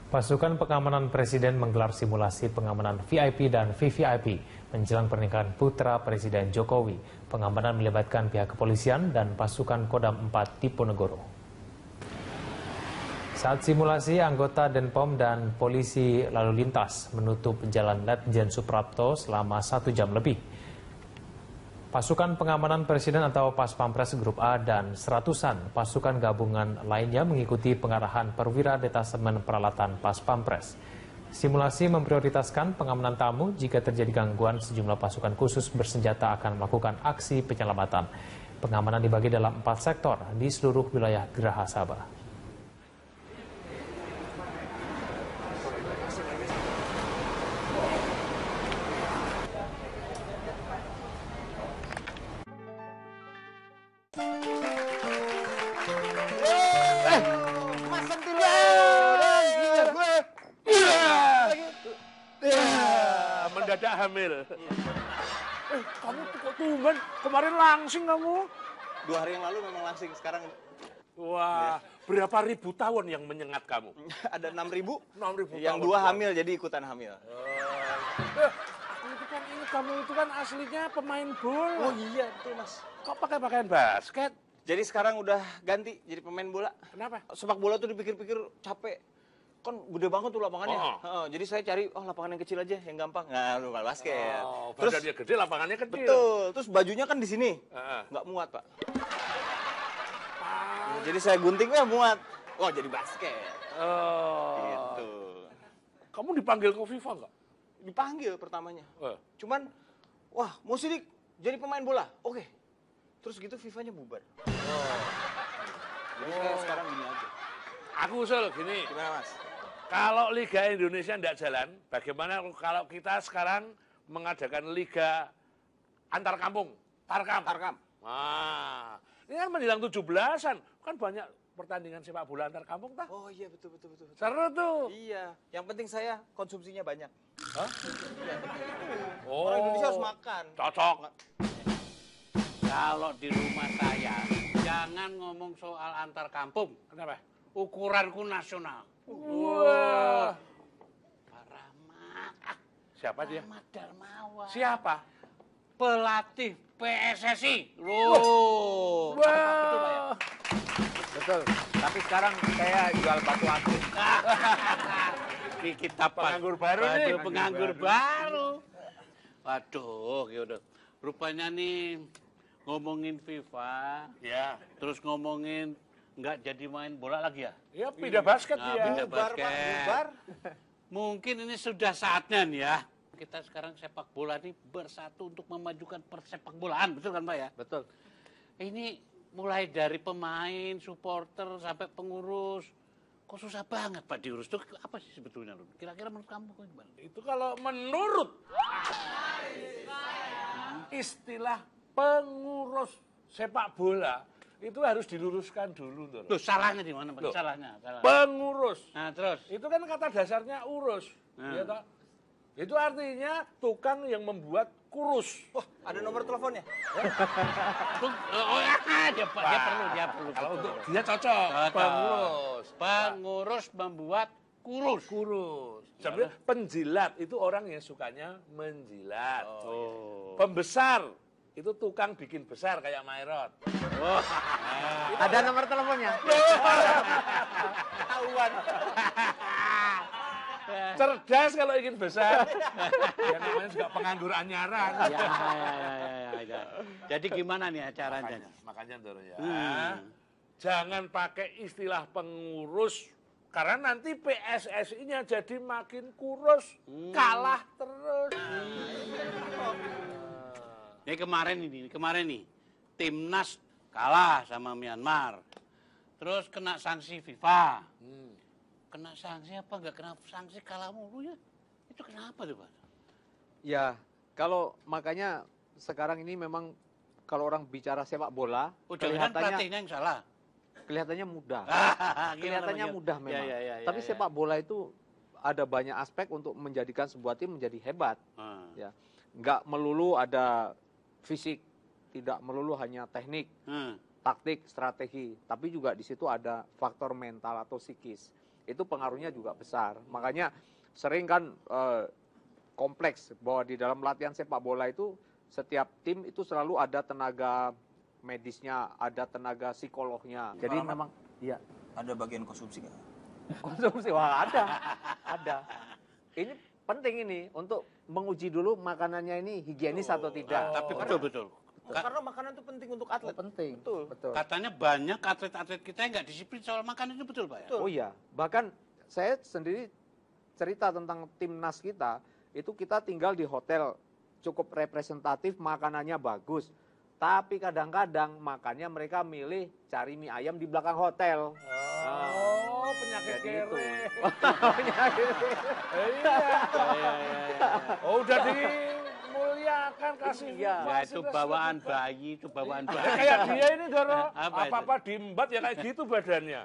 Pasukan pengamanan Presiden menggelar simulasi pengamanan VIP dan VVIP menjelang pernikahan putra Presiden Jokowi. Pengamanan melibatkan pihak kepolisian dan pasukan Kodam 4 Diponegoro. Saat simulasi, anggota Denpom dan polisi lalu lintas menutup jalan Letjen Suprapto selama 1 jam lebih. Pasukan pengamanan Presiden atau Pas Pampres Grup A dan seratusan pasukan gabungan lainnya mengikuti pengarahan perwira detasemen peralatan Pas Pampres. Simulasi memprioritaskan pengamanan tamu. Jika terjadi gangguan, sejumlah pasukan khusus bersenjata akan melakukan aksi penyelamatan. Pengamanan dibagi dalam 4 sektor di seluruh wilayah Geraha Sabah. Mendadak hamil. Kamu kok tumben? Kemarin langsing kamu. 2 hari yang lalu memang langsing, sekarang... Wah, berapa ribu tahun yang menyengat kamu? Ada 6.000. 6.000 Yang tahun. 2 hamil, jadi ikutan hamil. Kamu itu kan aslinya pemain bola. Oh iya, betul mas. Kok pakai pakaian basket? Jadi sekarang udah ganti jadi pemain bola. Kenapa? Sepak bola tuh dipikir-pikir capek. Kan gede banget tuh lapangannya. Jadi saya cari, lapangan yang kecil aja, yang gampang. Nah, lu kalau basket. Terus dia gede, lapangannya kecil. Betul. Terus bajunya kan di sini. Nggak muat, Pak. Jadi saya gunting, muat. Wah, jadi basket. Gitu. Kamu dipanggil ke FIFA nggak? Dipanggil pertamanya. Cuman, wah, mau sidik jadi pemain bola. Oke. Terus gitu FIFA-nya bubar. Jadi saya sekarang gini aja. Aku usul gini. Gimana, Mas? Kalau Liga Indonesia tidak jalan, bagaimana kalau kita sekarang mengadakan Liga antar kampung, Tarkam? Tarkam. Nah, ini kan menjelang 17-an, kan banyak pertandingan sepak bola antar kampung, tak? Oh iya, betul. Seru tuh. Iya, yang penting saya konsumsinya banyak. Hah? Iya, penting itu. Oh. Orang Indonesia harus makan. Cocok. Kalau di rumah saya, jangan ngomong soal antar kampung. Kenapa? Ukuranku nasional. Wah. Pak Rahmat. Siapa dia? Rahmat Darmawan. Siapa? Pelatih PSSI. Loh. Wah. Betul, Pak ya? Betul, tapi sekarang saya jual batu akik. Di kita Penganggur baru nih. Waduh, penganggur baru. Waduh, yaudah. Rupanya nih ngomongin FIFA, Ya. terus ngomongin nggak jadi main bola lagi ya? Ya, pindah basket Nah, dia. pindah Bubar, Pak, basket. bubar. Mungkin ini sudah saatnya nih ya. Kita sekarang sepak bola ini bersatu untuk memajukan persepak bolaan, betul kan Pak ya? Betul. Ini mulai dari pemain, supporter, sampai pengurus. Kok susah banget Pak diurus? Itu apa sih sebetulnya? Kira-kira menurut kamu gimana? Itu kalau menurut istilah pengurus sepak bola, itu harus diluruskan dulu. Tuh. Loh, salahnya di mana Pak? Loh. Salahnya. Pengurus. Nah, terus? Itu kan kata dasarnya urus. Ya, toh? Itu artinya tukang yang membuat kurus. Wah, ada nomor teleponnya. Oh ya, dia perlu. Kalau betul. untuk dia cocok. Cocok. Pengurus membuat kurus. Kurus. Sebenarnya penjilat itu orang yang sukanya menjilat. Oh. Pembesar itu tukang bikin besar kayak Mairot. Ada nomor teleponnya? Ketahuan. Cerdas kalau ingin besar. Ya namanya juga penganggur anyaran. Ya. Jadi gimana nih caranya? Makanya Doro ya. Jangan pakai istilah pengurus karena nanti PSSI-nya jadi makin kurus, kalah terus. Ini kemarin nih, Timnas kalah sama Myanmar. Terus kena sanksi FIFA. Kena sanksi apa nggak kena sanksi kalah mulu ya? Itu kenapa tuh Pak? Ya, kalau makanya sekarang ini memang kalau orang bicara sepak bola, Jangan pelatihnya yang salah. kelihatannya mudah. Gimana, Kelihatannya Pak? mudah memang. Ya, Tapi sepak bola itu ada banyak aspek untuk menjadikan sebuah tim menjadi hebat. Ya, nggak melulu ada fisik, tidak melulu hanya teknik, taktik, strategi, tapi juga di situ ada faktor mental atau psikis. itu pengaruhnya juga besar. Makanya sering kan kompleks bahwa di dalam latihan sepak bola itu setiap tim itu selalu ada tenaga medisnya, ada tenaga psikolognya. Jadi memang ya Ada bagian konsumsi nggak? konsumsi wah ada. Ini penting ini untuk menguji dulu makanannya ini higienis atau tidak. Tapi betul. Karena makanan itu penting untuk atlet. Penting. Betul. Katanya banyak atlet-atlet kita yang nggak disiplin soal makan itu, betul Pak ya? Oh iya, bahkan saya sendiri cerita tentang timnas kita, itu kita tinggal di hotel cukup representatif, makanannya bagus. Tapi kadang-kadang makannya mereka milih cari mie ayam di belakang hotel. Oh, penyakit Jadi kere. itu. Penyakit. Iya. Oh, udah dimuliakan kasih. Iya. Ya itu bawaan bayi, itu bawaan bayi. Kayak dia ini Doro, Apa itu? apa-apa diembat ya kayak gitu badannya.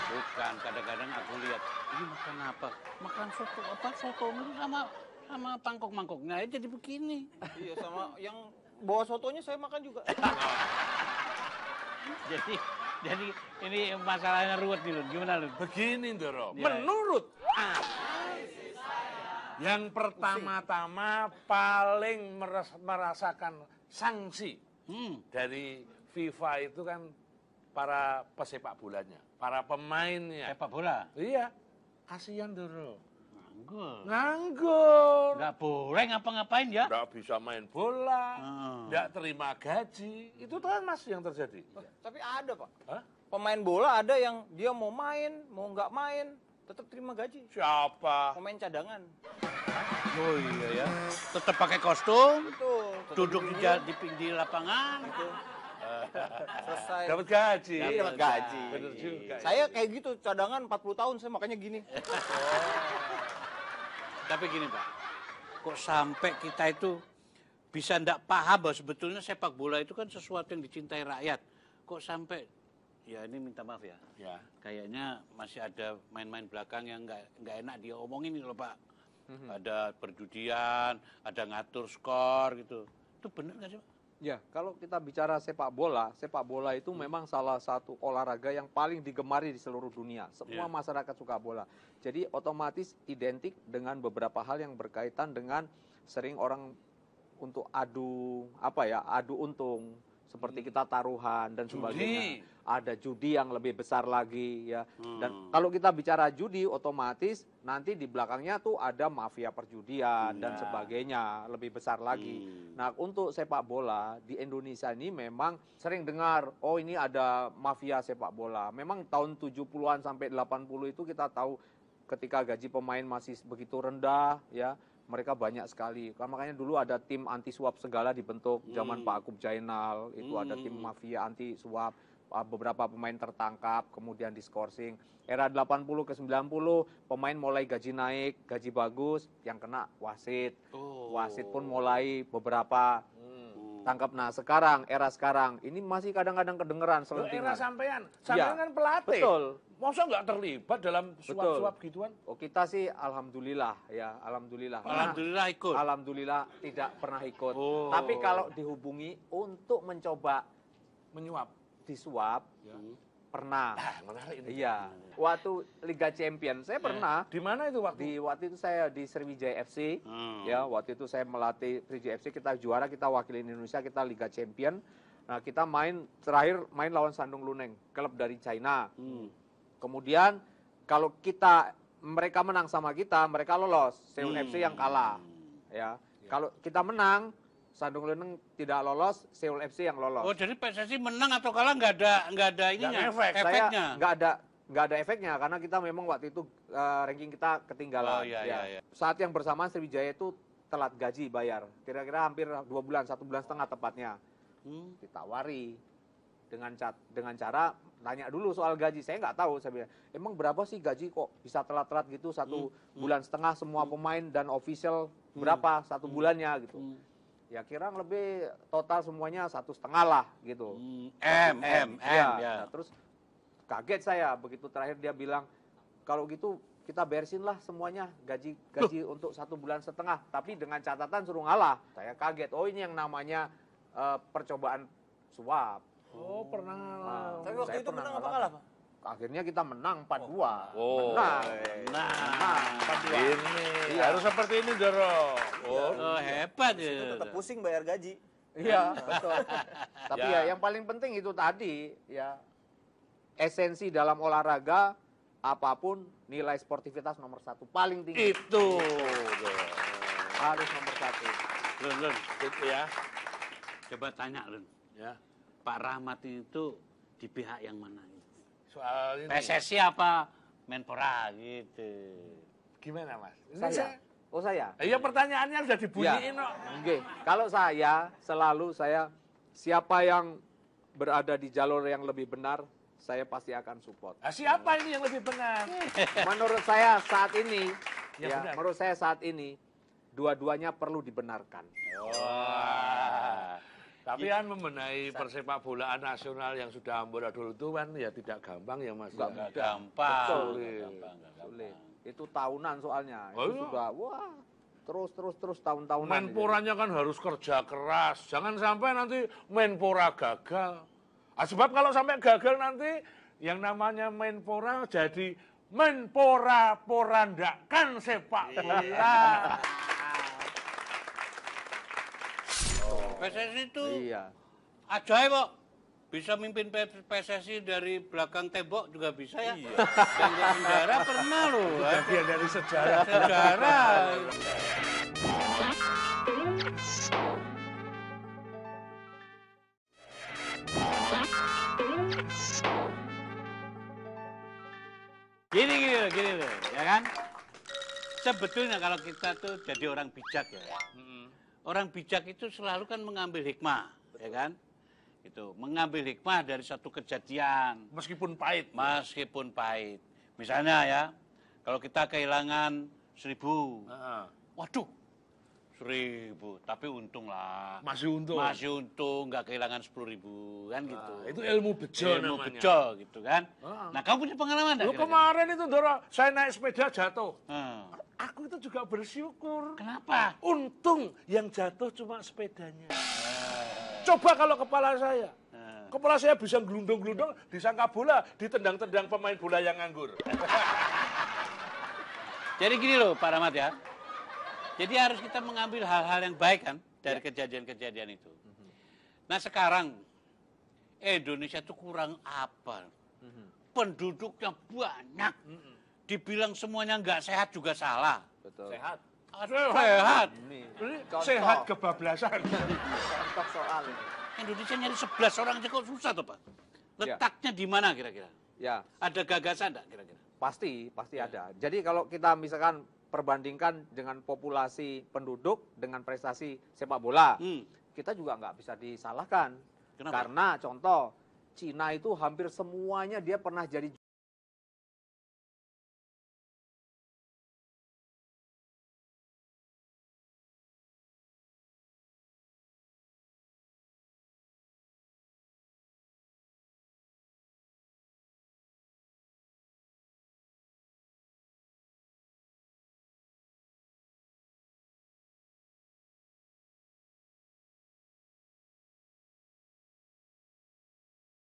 Bukan, kadang-kadang aku lihat, ini makan apa? Makan soto, soto itu sama mangkok-mangkoknya aja jadi begini. Iya, sama yang bawa sotonya saya makan juga. Jadi ini masalahnya ruwet nih, Lun. Gimana, Lun? Begini Doro, Ya. menurut yang pertama-tama paling merasakan sanksi dari FIFA itu kan para pesepak bolanya, para pemainnya. Sepak bola? Iya, kasihan Doro. Nganggur. Nganggur. Nggak boleh ngapa-ngapain ya? Nggak bisa main bola, Hmm. nggak terima gaji. Itu kan Mas yang terjadi. Tapi ada Pak. Hah? Pemain bola ada yang dia mau main, mau nggak main, tetap terima gaji. Siapa? Pemain cadangan. Oh iya ya. Tetap pakai kostum, Betul. tetap duduk di lapangan. Selesai. Dapat gaji. Iya, dapat gaji. Bener juga. Saya kayak gitu, cadangan 40 tahun, saya makanya gini. Tapi gini Pak, kok sampai kita itu bisa ndak paham bahwa sebetulnya sepak bola itu kan sesuatu yang dicintai rakyat. Kok sampai, ya ini minta maaf ya, Ya. kayaknya masih ada main-main belakang yang nggak enak dia omongin ini loh Pak. Ada perjudian, ada ngatur skor gitu. Itu benar nggak sih Pak? Ya, kalau kita bicara sepak bola itu memang salah satu olahraga yang paling digemari di seluruh dunia. Semua masyarakat suka bola. Jadi otomatis identik dengan beberapa hal yang berkaitan dengan sering orang untuk adu untung. Seperti kita taruhan dan sebagainya. Ada judi yang lebih besar lagi ya. Dan kalau kita bicara judi, otomatis nanti di belakangnya tuh ada mafia perjudian dan sebagainya lebih besar lagi. Nah untuk sepak bola di Indonesia ini memang sering dengar, oh ini ada mafia sepak bola. Memang tahun 70-an sampai 80 itu kita tahu ketika gaji pemain masih begitu rendah ya. Mereka banyak sekali. Makanya dulu ada tim anti suap segala dibentuk zaman Pak Akub Jainal. Itu ada tim mafia anti suap. Beberapa pemain tertangkap, kemudian diskorsing. Era 80 ke 90, pemain mulai gaji naik, gaji bagus, yang kena wasit. Wasit pun mulai beberapa tangkap. Nah sekarang, era sekarang, ini masih kadang-kadang kedengeran Loh, selentingan. era sampean Ya, kan pelatih. betul. Masa nggak terlibat dalam suap-suap gituan? Oh kita sih alhamdulillah ya, alhamdulillah. Alhamdulillah ikut. Alhamdulillah tidak pernah ikut. Oh. Tapi kalau dihubungi untuk mencoba Menyuap. disuap, pernah. Menarik ini. Iya. Waktu Liga Champion saya pernah. Di mana itu waktu? Waktu itu saya di Sriwijaya FC. Ya, waktu itu saya melatih Sriwijaya FC, kita juara, kita wakilin Indonesia, kita Liga Champion. Nah, kita terakhir main lawan Shandong Luneng, klub dari China. Kemudian kalau mereka menang sama kita, mereka lolos. Seoul FC yang kalah. Ya. Kalau kita menang, Shandong Luneng tidak lolos, Seoul FC yang lolos. Oh jadi PSSI menang atau kalah nggak ada ininya, efeknya. Saya nggak ada efeknya karena kita memang waktu itu ranking kita ketinggalan. Oh, iya. Saat yang bersamaan Sriwijaya itu telat gaji bayar, kira-kira hampir 2 bulan, 1,5 bulan tepatnya. Ditawari dengan cara tanya dulu soal gaji. Saya nggak tahu, saya bilang, emang berapa sih gaji kok bisa telat-telat gitu 1,5 bulan semua pemain dan official berapa 1 bulannya gitu. Ya kira lebih total semuanya 1,5 lah gitu. Ya. Nah, terus kaget saya begitu terakhir dia bilang kalau gitu kita beresin lah semuanya gaji untuk 1,5 bulan. Tapi dengan catatan suruh ngalah. Saya kaget. Oh ini yang namanya percobaan suap. Oh, pernah ngalah. Tapi waktu Saya itu pernah menang apa ngalah. kalah Pak? akhirnya kita menang 4-2. Oh. Menang. Nah, 4-2. Ini Iya. harus seperti ini, Doro. Oh. oh, hebat Itu ya. tetap pusing bayar gaji. Iya, betul. Tapi Ya. ya yang paling penting itu tadi ya esensi dalam olahraga apapun nilai sportivitas nomor 1 paling tinggi. Itu. Harus nomor 1. Lun, Itu ya. coba tanya Lun. Ya. Pak Rahmat itu di pihak yang mana? Soal ini. PSSI apa Menpora gitu. Gimana, Mas? Ini Saya. Oh saya. Iya, pertanyaannya sudah dibunyiin kok. Oke, kalau saya selalu siapa yang berada di jalur yang lebih benar, saya pasti akan support. Nah, siapa ini yang lebih benar? Menurut saya saat ini, Ya, benar. menurut saya saat ini dua-duanya perlu dibenarkan. Wah. Tapi kan membenahi persepak bolaan nasional yang sudah amburadul itu kan ya tidak gampang ya, Mas. Nggak Ya. mudah. Gampang. Betul. Gampang, gampang. Sulit. Itu tahunan soalnya. Oh, Itu iya. sudah wah terus tahun-tahunan. Menporanya kan harus kerja keras. Jangan sampai nanti Menpora gagal. Ah, sebab kalau sampai gagal nanti yang namanya Menpora jadi Menpora porandakan sepak bola. PSSI itu Iya. ajaib kok. Bisa mimpin PSSI dari belakang tembok juga bisa ya. Dan bendera pernah loh. Bagian dari sejarah. Sejarah. Gini loh, ya kan? Sebetulnya kalau kita tuh jadi orang bijak ya. Orang bijak itu selalu kan mengambil hikmah, ya kan? Itu mengambil hikmah dari satu kejadian, Meskipun pahit. meskipun pahit. Misalnya ya, kalau kita kehilangan 1.000, Heeh. waduh, 1.000, tapi untung lah. Masih untung. Masih untung, nggak kehilangan 10.000, kan gitu. Nah, itu ilmu bejo Ilmu namanya. bejo gitu kan. Ah. Nah, kamu punya pengalaman nggak? Lu kira-kira? kemarin itu Doro, saya naik sepeda jatuh. Hmm. Aku itu juga bersyukur. Kenapa? Untung yang jatuh cuma sepedanya. Coba kalau kepala saya. Kepala saya bisa gelundung-gelundung, disangka bola, ditendang-tendang pemain bola yang nganggur. Jadi gini loh Pak Rahmat ya. Jadi harus kita mengambil hal-hal yang baik kan dari kejadian-kejadian itu. Nah sekarang Indonesia itu kurang apa? Penduduknya banyak. Dibilang semuanya nggak sehat juga salah. Betul. Sehat. Sehat. Ini Ini contoh. sehat kebablasan. Contoh soal ini. Indonesia nyari 11 orang aja kok susah tuh Pak. Letaknya di mana kira-kira? Ya, Ada gagasan enggak kira-kira? pasti ada. Jadi kalau kita misalkan perbandingkan dengan populasi penduduk dengan prestasi sepak bola, kita juga nggak bisa disalahkan. Kenapa? Karena contoh Cina itu hampir semuanya dia pernah jadi